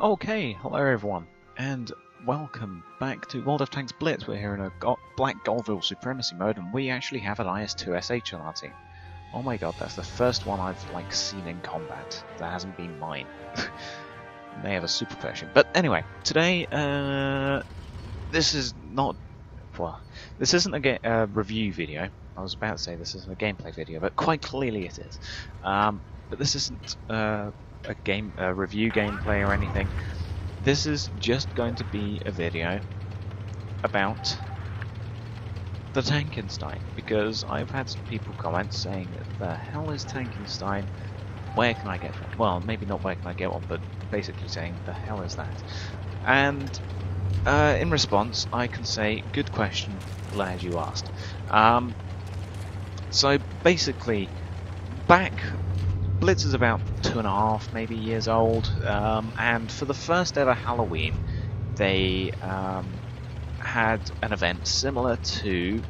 Okay, hello everyone, and welcome back to World of Tanks Blitz. We're here in a Black Goldville Supremacy mode, and we actually have an IS-2SH on our team. Oh my god, that's the first one I've seen in combat. That hasn't been mine. May have a super version. But anyway, today, this is not... well, this isn't a review video. I was about to say this isn't a gameplay video, but quite clearly it is. But this isn't a review gameplay or anything. This is just going to be a video about the Tankenstein, because I've had some people comment saying, the hell is Tankenstein? Where can I get one? Well, maybe not where can I get one, but basically saying, the hell is that? And in response, I can say, good question, glad you asked. So basically, Blitz is about 2.5 maybe years old, and for the first ever Halloween they had an event similar to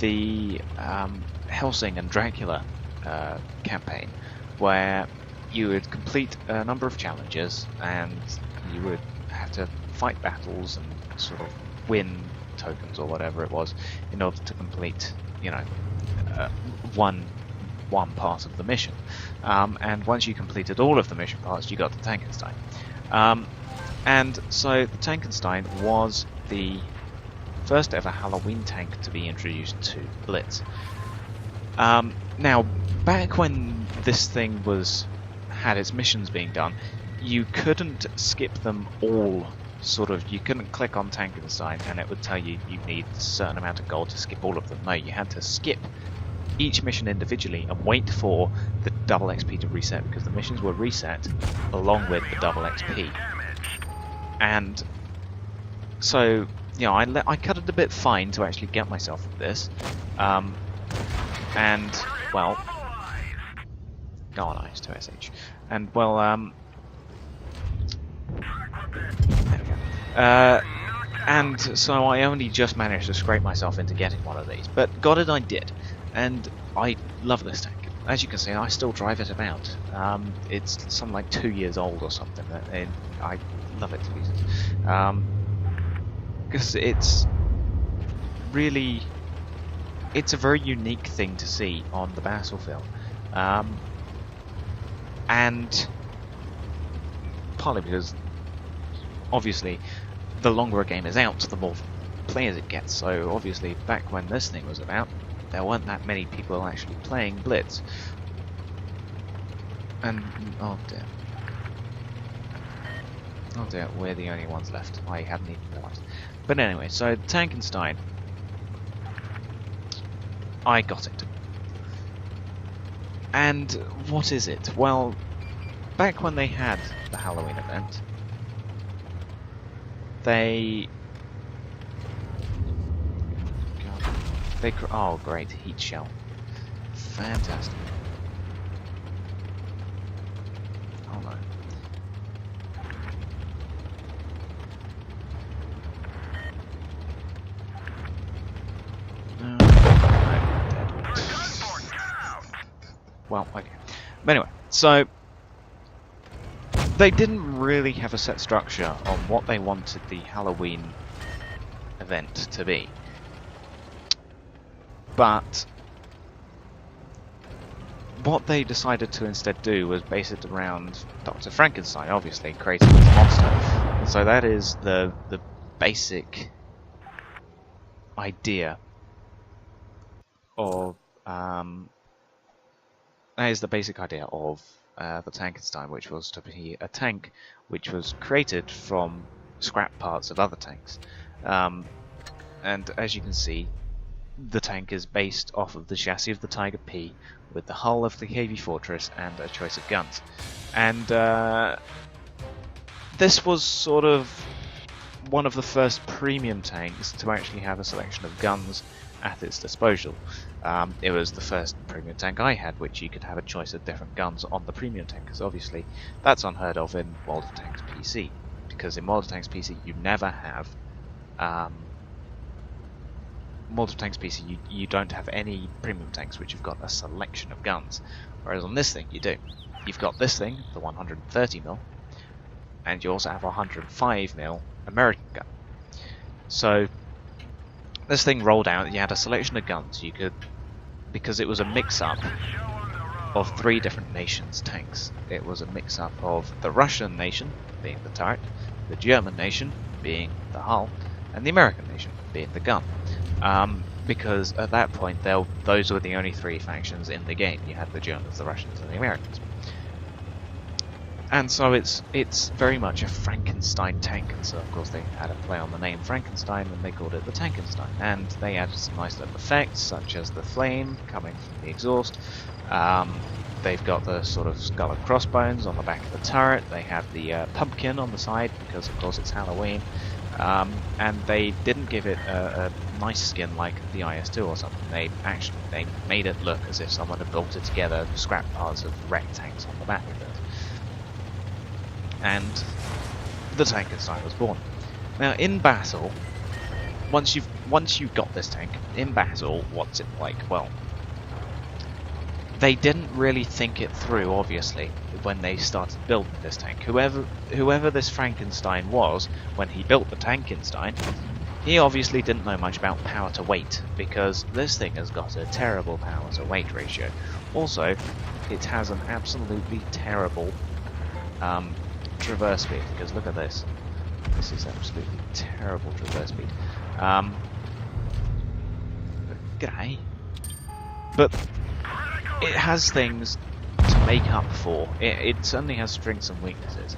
the Helsing and Dracula campaign, where you would complete a number of challenges and you would have to fight battles and sort of win tokens or whatever it was in order to complete, you know, one part of the mission. And once you completed all of the mission parts, you got the Tankenstein. And so the Tankenstein was the first ever Halloween tank to be introduced to Blitz. Now, back when this thing had its missions being done, you couldn't skip them all. You couldn't click on Tankenstein and it would tell you you need a certain amount of gold to skip all of them. No, you had to skip each mission individually and wait for the double XP to reset, because the missions were reset along with the double XP. And so, you know, I cut it a bit fine to actually get myself with this. And, well, go on, IS-2SH. And, well, there we go. And so I only just managed to scrape myself into getting one of these, but got it I did. And I love this tank. As you can see, I still drive it about. It's something like 2 years old or something, and I love it to pieces. Because it's a very unique thing to see on the battlefield. And partly because, obviously, the longer a game is out, the more players it gets. So obviously, back when this thing was about, there weren't that many people actually playing Blitz. And, oh dear, we're the only ones left. I hadn't even realised. But anyway, so Tankenstein, I got it. And what is it? Well, back when they had the Halloween event, oh great, heat shell. Fantastic. Oh no. No, I'm dead. Well, okay. But anyway, so they didn't really have a set structure on what they wanted the Halloween event to be. But what they decided to instead do was base it around Dr. Frankenstein, obviously, creating this monster. And so that is the basic idea of the Tankenstein, which was to be a tank which was created from scrap parts of other tanks. And as you can see, the tank is based off of the chassis of the Tiger P, with the hull of the KV Fortress and a choice of guns. And this was sort of one of the first premium tanks to actually have a selection of guns at its disposal. It was the first premium tank I had, which you could have a choice of different guns on the premium tank, because obviously that's unheard of in World of Tanks PC, because in World of Tanks PC you never have World of Tanks PC, you don't have any premium tanks which have got a selection of guns, whereas on this thing you do. You've got this thing, the 130mm, and you also have a 105mm American gun. So this thing rolled out. You had a selection of guns. You could, because it was a mix-up of 3 different nations' tanks. It was a mix-up of the Russian nation, being the turret, the German nation, being the hull, and the American nation, being the gun. Because at that point, those were the only 3 factions in the game. You had the Germans, the Russians, and the Americans. And so it's very much a Frankenstein tank, and so of course they had a play on the name Frankenstein and they called it the Tankenstein. And they added some nice little effects, such as the flame coming from the exhaust. They've got the sort of skull and crossbones on the back of the turret. They have the pumpkin on the side because of course it's Halloween. And they didn't give it a nice skin like the IS-2 or something. They made it look as if someone had bolted together scrap parts of wrecked tanks on the back of it. And the Tankenstein was born. Now in battle, once you've got this tank, in battle, what's it like? Well, they didn't really think it through, obviously, when they started building this tank. Whoever this Frankenstein was, when he built the Tankenstein, he obviously didn't know much about power to weight, because this thing has got a terrible power to weight ratio. Also, it has an absolutely terrible traverse speed, because look at this. This is absolutely terrible traverse speed. G'day. But it has things to make up for. It certainly has strengths and weaknesses.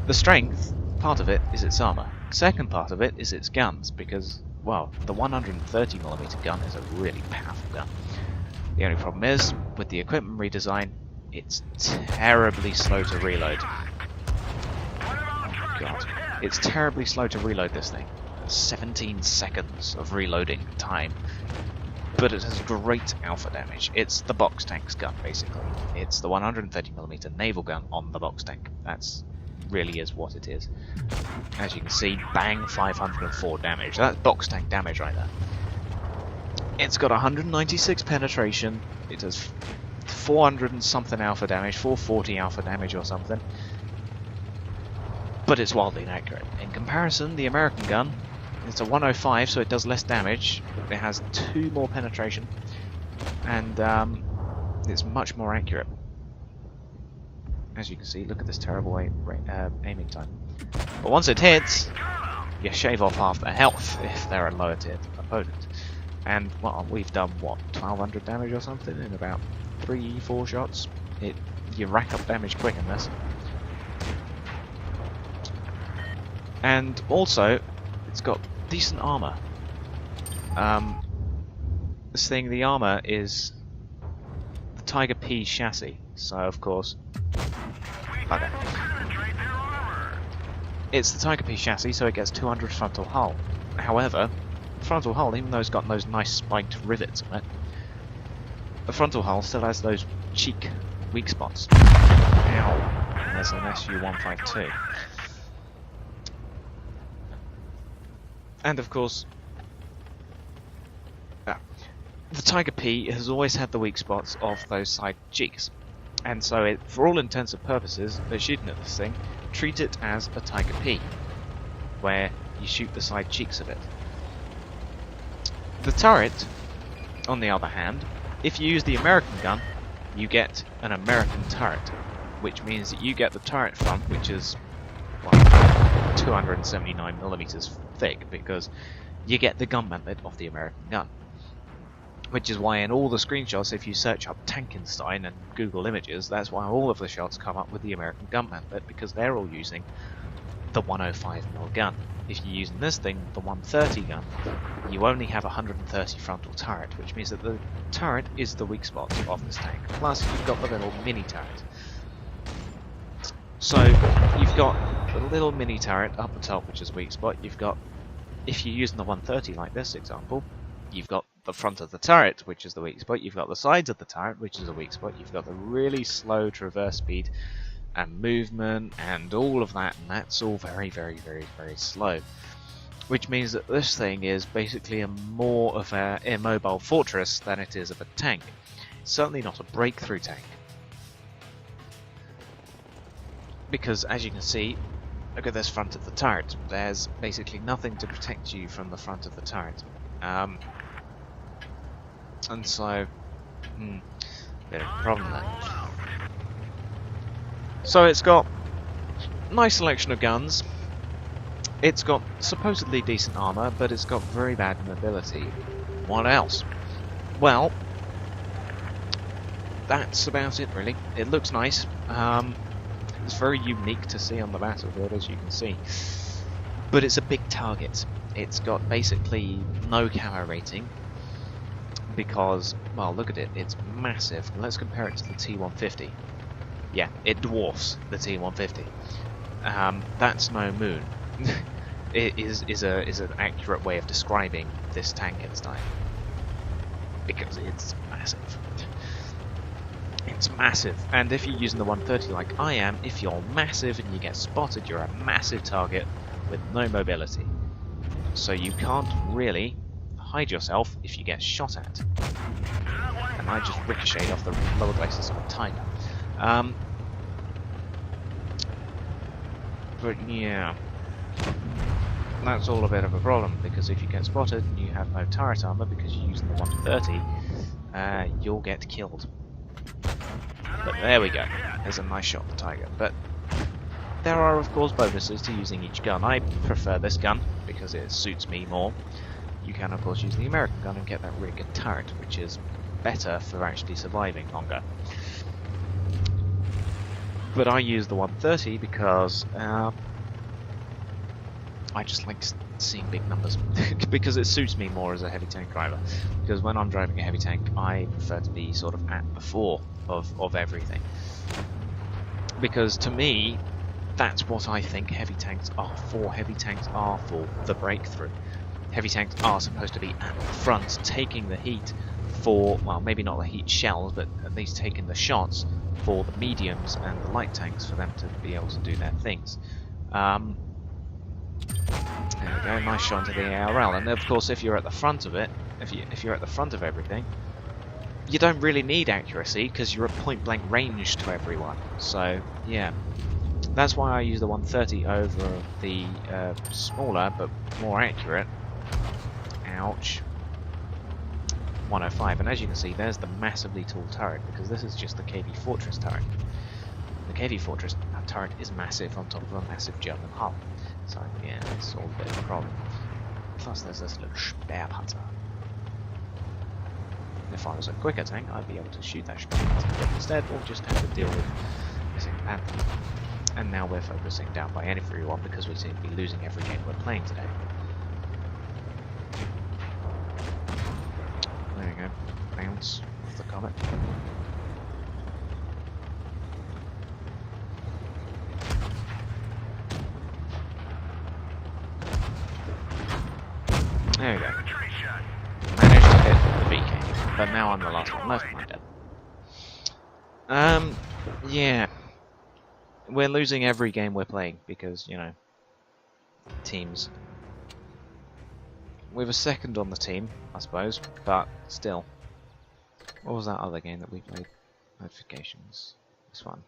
The strength, part of it, is its armor. Second part of it is its guns, because, well, the 130mm gun is a really powerful gun. The only problem is, with the equipment redesign, it's terribly slow to reload. Oh god. It's terribly slow to reload this thing. 17 seconds of reloading time. But it has great alpha damage. It's the box tank's gun, basically. It's the 130mm naval gun on the box tank. That's really is what it is. As you can see, bang, 504 damage. That's box tank damage right there. It's got 196 penetration. It has 400 and something alpha damage, 440 alpha damage or something. But it's wildly inaccurate. In comparison, the American gun, it's a 105, so it does less damage. It has 2 more penetration, and it's much more accurate. As you can see, look at this terrible aiming time. But once it hits, you shave off half their health if they're a lower tier opponent. And well, we've done what, 1200 damage or something in about 3-4 shots. You rack up damage quick in this. And also, it's got decent armor. This thing, the armor is the Tiger P chassis, so of course, bugger. It's the Tiger P chassis, so it gets 200 frontal hull. However, the frontal hull, even though it's got those nice spiked rivets on it, the frontal hull still has those cheek weak spots. Ow! And there's an SU-152. And of course, the Tiger P has always had the weak spots of those side cheeks. And so, for all intents and purposes, they're shooting at this thing, treat it as a Tiger P, where you shoot the side cheeks of it. The turret, on the other hand, if you use the American gun, you get an American turret, which means that you get the turret front, which is 279mm thick, because you get the gun mantlet of the American gun. Which is why in all the screenshots, if you search up Tankenstein and Google Images, that's why all of the shots come up with the American gun mantlet, because they're all using the 105mm gun. If you're using this thing, the 130 gun, you only have 130 frontal turret, which means that the turret is the weak spot of this tank. Plus, you've got the little mini turret. So, you've got the little mini turret up the top, which is a weak spot. You've got, if you're using the 130 like this example, you've got the front of the turret, which is the weak spot. You've got the sides of the turret, which is a weak spot. You've got the really slow traverse speed and movement and all of that, and that's all very, very, very, very slow. Which means that this thing is basically more of an immobile fortress than it is of a tank. It's certainly not a breakthrough tank. Because as you can see, look at this front of the turret. There's basically nothing to protect you from the front of the turret. And so, bit of a problem there. So it's got nice selection of guns. It's got supposedly decent armor, but it's got very bad mobility. What else? Well, that's about it really. It looks nice. It's very unique to see on the battlefield, as you can see. But it's a big target. It's got basically no camo rating because, well, look at it. It's massive. Let's compare it to the T-150. Yeah, it dwarfs the T-150. That's no moon. It is an accurate way of describing this Tankenstein because it's massive. It's massive, and if you're using the 130 like I am, if you're massive and you get spotted, you're a massive target with no mobility. So you can't really hide yourself if you get shot at. And I just ricocheted off the lower glacis of a tiger. But yeah, that's all a bit of a problem, because if you get spotted and you have no turret armor because you're using the 130, you'll get killed. But there we go, there's a nice shot of the tiger. But there are of course bonuses to using each gun. I prefer this gun because it suits me more. You can of course use the American gun and get that really good turret, which is better for actually surviving longer. But I use the 130 because I just like seeing big numbers because it suits me more as a heavy tank driver. Because when I'm driving a heavy tank, I prefer to be sort of at the fore of everything. Because to me, that's what I think heavy tanks are for. Heavy tanks are for the breakthrough. Heavy tanks are supposed to be at the front, taking the heat for, well, maybe not the heat shells, but at least taking the shots for the mediums and the light tanks for them to be able to do their things. There we go, nice shot into the ARL, and of course if you're at the front of it, if you're at the front of everything, you don't really need accuracy because you're at point blank range to everyone. So yeah, that's why I use the 130 over the smaller but more accurate, ouch, 105. And as you can see, there's the massively tall turret, because this is just the KV Fortress turret. The KV Fortress turret is massive on top of a massive German hull. So yeah, it's all a bit of a problem. Plus there's this little Sperrpanzer. If I was a quicker tank, I'd be able to shoot that Sperrpanzer, but instead we'll just have to deal with missing Panther. And now we're focusing down by everyone because we seem to be losing every game we're playing today. There we go, bounce off the comet. There we go. Managed to hit the VK, but now I'm the last one left, my dad. Yeah. We're losing every game we're playing because, you know, teams. We were second on the team, I suppose, but still. What was that other game that we played? Notifications. This one.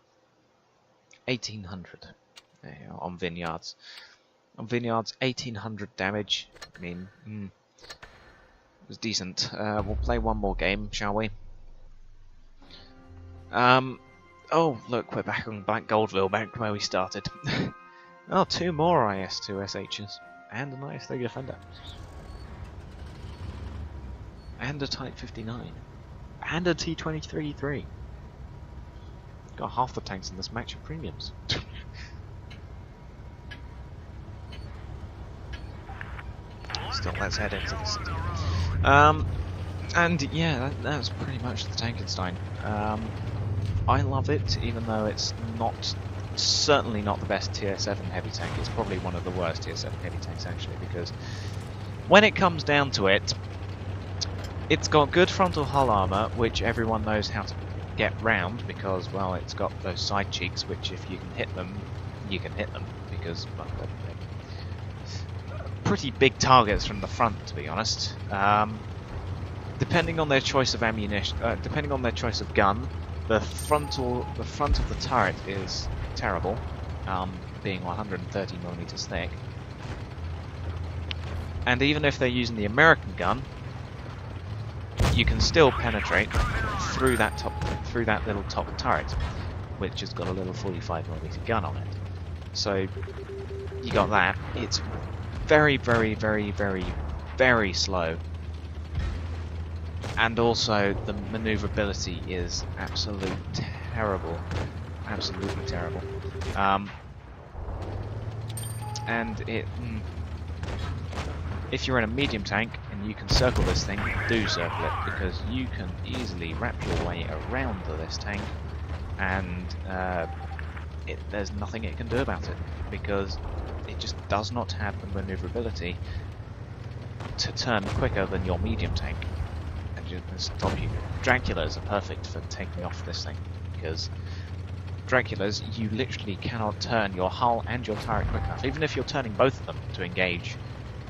1800. There you go, on Vineyards. On Vineyards, 1800 damage. I mean, it was decent. We'll play one more game, shall we? Oh, look, we're back on Black Goldville, back where we started. Oh, 2 more IS-2SHs. And an IS-3 Defender. And a Type 59. And a T-23-3. Got half the tanks in this match at premiums. Still, let's head into the city. And yeah, that's pretty much the Tankenstein. I love it, even though it's certainly not the best tier 7 heavy tank. It's probably one of the worst tier 7 heavy tanks actually, because when it comes down to it, it's got good frontal hull armor, which everyone knows how to get round, because, well, it's got those side cheeks, which if you can hit them, you can hit them, because, well, they're pretty big targets from the front, to be honest. Depending on their choice of ammunition, depending on their choice of gun, the front of the turret is terrible. being 130mm thick. And even if they're using the American gun, you can still penetrate through that little top turret, which has got a little 45mm gun on it. So you got that. It's very, very, very, very, very slow, and also the maneuverability is absolutely terrible. Absolutely terrible. And if you're in a medium tank and you can circle this thing, do circle it, because you can easily wrap your way around this tank, and there's nothing it can do about it, because it just does not have the maneuverability to turn quicker than your medium tank and just stop you. Draculas are perfect for taking off this thing, because Draculas, you literally cannot turn your hull and your turret quick enough. Even if you're turning both of them to engage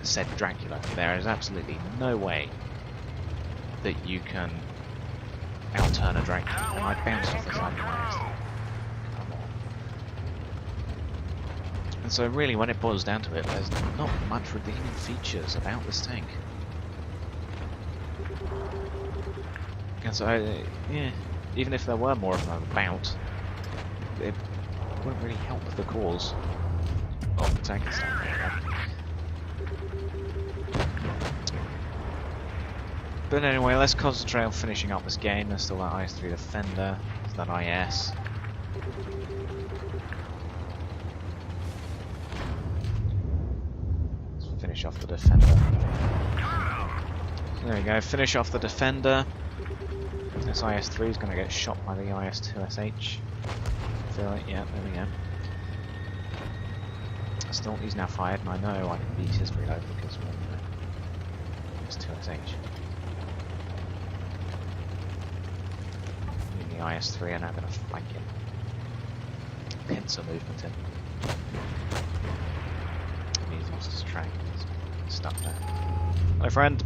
said Dracula, there is absolutely no way that you can out-turn a Dracula. And I bounced off the side of my ass. Come on. And so really, when it boils down to it, there's not much redeeming features about this tank. And so, yeah, even if there were more of them about, it wouldn't really help the cause of the Tankenstein. But anyway, let's concentrate on finishing up this game. There's still that IS-3 Defender, there's that IS. Let's finish off the Defender. There we go, finish off the Defender. This IS-3 is going to get shot by the IS-2SH. Feel it? Yeah, there we go. Still, he's now fired, and I know I can beat his reload because it's 2SH. The IS-3 are now going to flank him. Pincer movement in. And he's lost his track. He's stuck there. Hello, friend.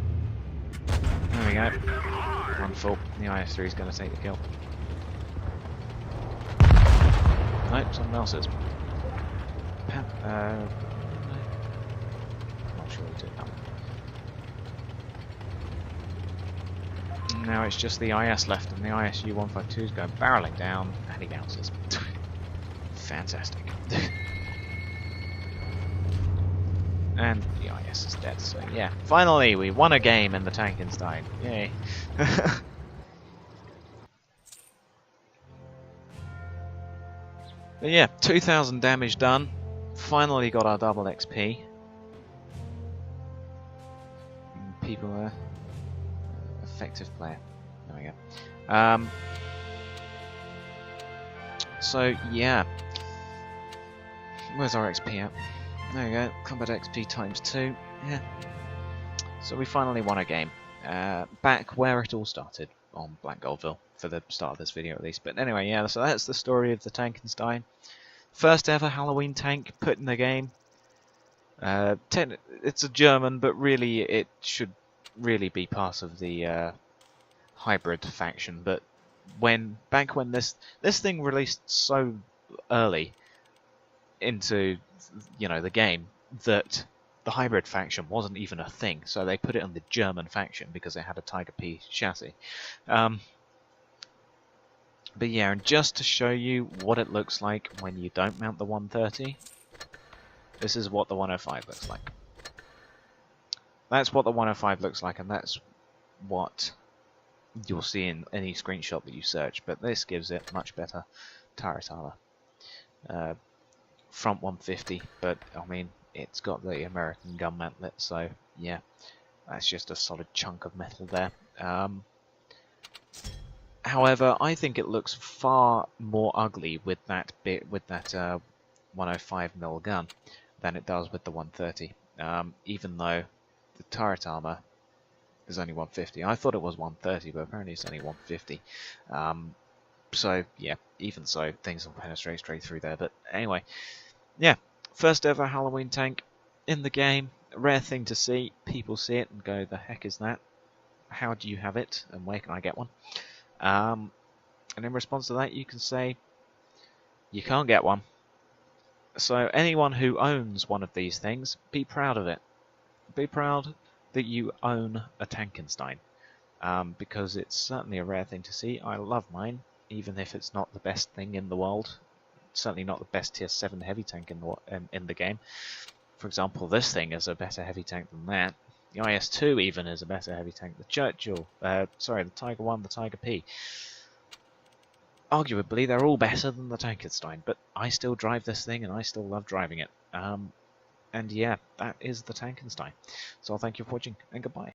There we go. Run full. The IS-3 is going to take the kill. Nope, someone else is. No. I'm not sure he took that one. Now it's just the IS left, and the ISU-152 is going barreling down, and he bounces. Fantastic. And the IS is dead, so yeah. Finally, we won a game in the Tankenstein. Yay. But yeah, 2,000 damage done. Finally got our double XP. People are effective player. There we go. So yeah, where's our XP at? There we go. Combat XP times 2. Yeah. So we finally won a game. Back where it all started, on Black Goldville, for the start of this video at least. But anyway, yeah, so that's the story of the Tankenstein. First ever Halloween tank put in the game. It's a German, but really it should really be part of the hybrid faction. But back when this thing released so early into the game, that the hybrid faction wasn't even a thing. So they put it on the German faction because it had a Tiger P chassis. But yeah, and just to show you what it looks like when you don't mount the 130, this is what the 105 looks like. That's what the 105 looks like, and that's what you'll see in any screenshot that you search. But this gives it much better turret armor. Front 150, but I mean, it's got the American gun mantlet, so yeah, that's just a solid chunk of metal there. However, I think it looks far more ugly with that 105mm gun than it does with the 130. Even though the turret armor is only 150. I thought it was 130, but apparently it's only 150. So yeah, even so, things will penetrate straight through there. But anyway, yeah, first ever Halloween tank in the game. A rare thing to see. People see it and go, "The heck is that? How do you have it? And where can I get one?" And in response to that, you can say, you can't get one. So anyone who owns one of these things, be proud of it. Be proud that you own a Tankenstein, because it's certainly a rare thing to see. I love mine, even if it's not the best thing in the world. Certainly not the best tier 7 heavy tank in the game. For example, this thing is a better heavy tank than that. The IS-2 even is a better heavy tank. The Churchill, the Tiger 1, the Tiger P. Arguably, they're all better than the Tankenstein, but I still drive this thing and I still love driving it. And yeah, that is the Tankenstein. So I'll thank you for watching, and goodbye.